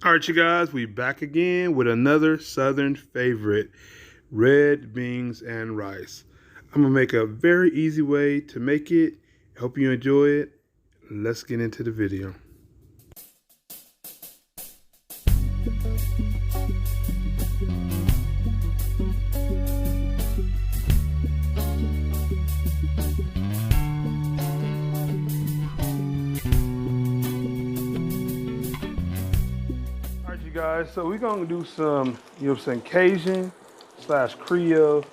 All right, you guys, we back again with another Southern favorite, red beans and rice. I'm gonna make a very easy way to make it. Hope you enjoy it. Let's get into the video. All right, you guys, so we're gonna do some, Cajun slash Creole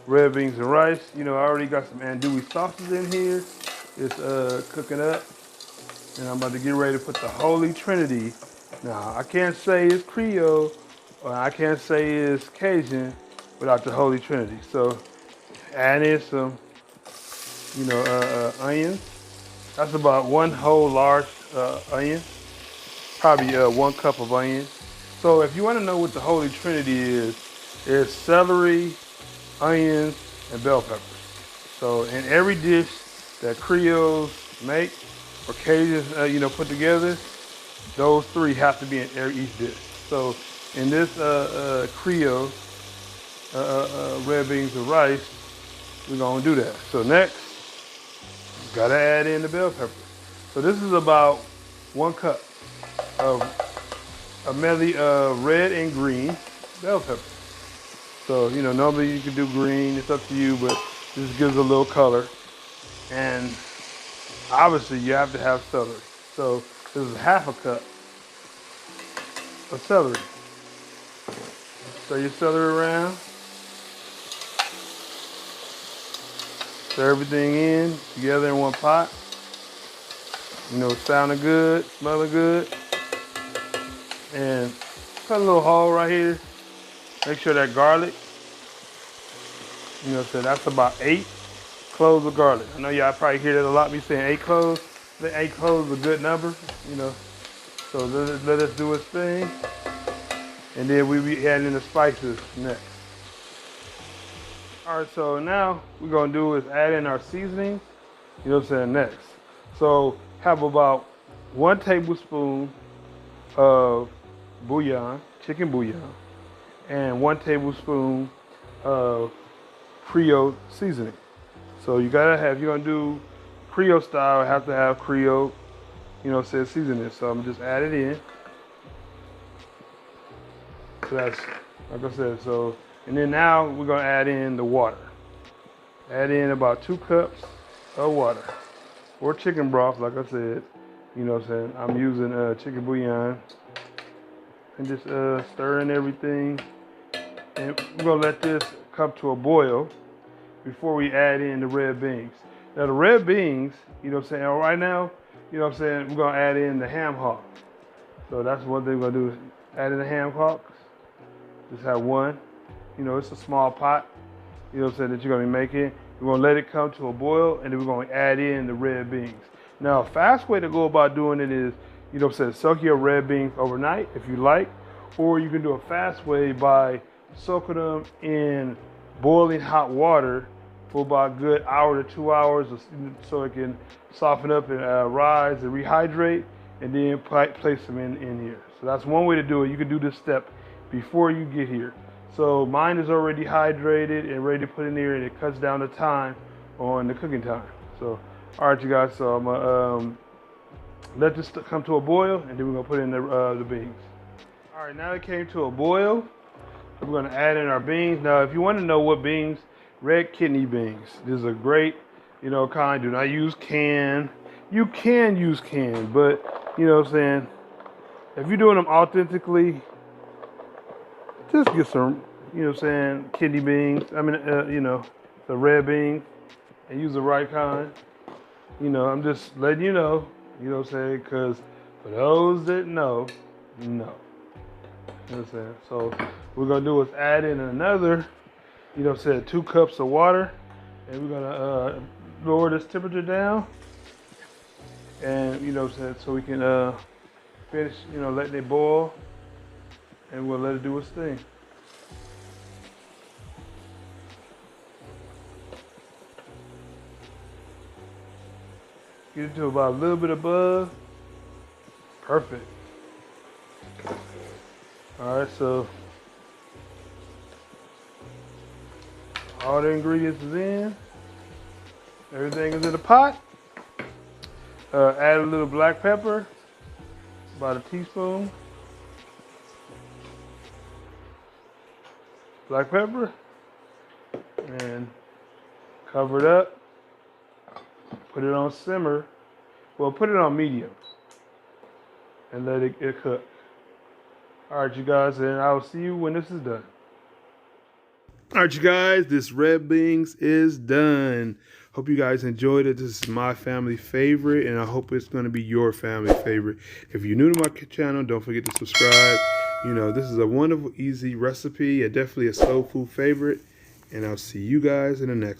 red beans and rice. I already got some andouille sauces in here. It's cooking up, and I'm about to get ready to put the Holy Trinity. Now, I can't say it's Creole, or I can't say it's Cajun without the Holy Trinity. So, add in some, onions. That's about one whole large onion, probably 1 cup of onion. So, if you want to know what the Holy Trinity is, it's celery, onions, and bell peppers. So, in every dish that Creoles make or Cajuns, put together, those three have to be in each dish. So in this Creole red beans and rice, we're gonna do that. So next, gotta add in the bell pepper. So this is about 1 cup of a medley of red and green bell pepper. So normally you can do green, it's up to you, but this gives a little color. And obviously you have to have celery. So this is 1/2 cup of celery. Stir your celery around. Stir everything in together in one pot. It's sounding good, smelling good. And cut a little hole right here. Make sure that garlic, so that's about 8 cloves of garlic. I know y'all probably hear that a lot, me saying 8 cloves. I think 8 cloves is a good number, So let us do its thing. And then we be adding in the spices next. All right, so now we're gonna do is add in our seasonings, next. So have about 1 tablespoon of bouillon, chicken bouillon, and 1 tablespoon of Creole seasoning. So you gotta have, if you're gonna do Creole style, have to have Creole, seasoning. So I'm just add it in. So that's, like I said, and then now we're gonna add in the water. Add in about 2 cups of water. Or chicken broth, like I said. I'm using chicken bouillon. And just stirring everything. And we're gonna let this come to a boil before we add in the red beans. Now the red beans, right now, we're gonna add in the ham hock. So that's what they're gonna do, add in the ham hocks. Just have one. It's a small pot, that you're gonna be making. We're gonna let it come to a boil, and then we're gonna add in the red beans. Now, a fast way to go about doing it is, soak your red beans overnight if you like, or you can do a fast way by soaking them in boiling hot water for about a good hour to 2 hours, so it can soften up and rise and rehydrate, and then place them in here. So that's one way to do it. You can do this step before you get here. So mine is already hydrated and ready to put in there, and it cuts down the time on the cooking time. So, all right, you guys. So I'm gonna let this come to a boil, and then we're gonna put in the beans. All right, now it came to a boil. We're gonna add in our beans. Now, if you want to know what beans, red kidney beans. This is a great, kind. Do not use canned. You can use canned, but if you're doing them authentically, just get some, kidney beans. The red beans, and use the right kind. I'm just letting you know, because for those that know, no. So what we're gonna do is add in another, 2 cups of water, and we're gonna lower this temperature down, and so we can finish, letting it boil, and we'll let it do its thing. Get it to about a little bit above. Perfect. All right, so all the ingredients is in. Everything is in the pot. Add a little black pepper, about a teaspoon. Black pepper, and cover it up. Put it on simmer. Well, put it on medium and let it cook. All right, you guys, and I will see you when this is done. All right, you guys, this red beans is done. Hope you guys enjoyed it. This is my family favorite, and I hope it's going to be your family favorite. If you're new to my channel, don't forget to subscribe. You know, this is a wonderful, easy recipe, definitely a soul food favorite, and I'll see you guys in the next one.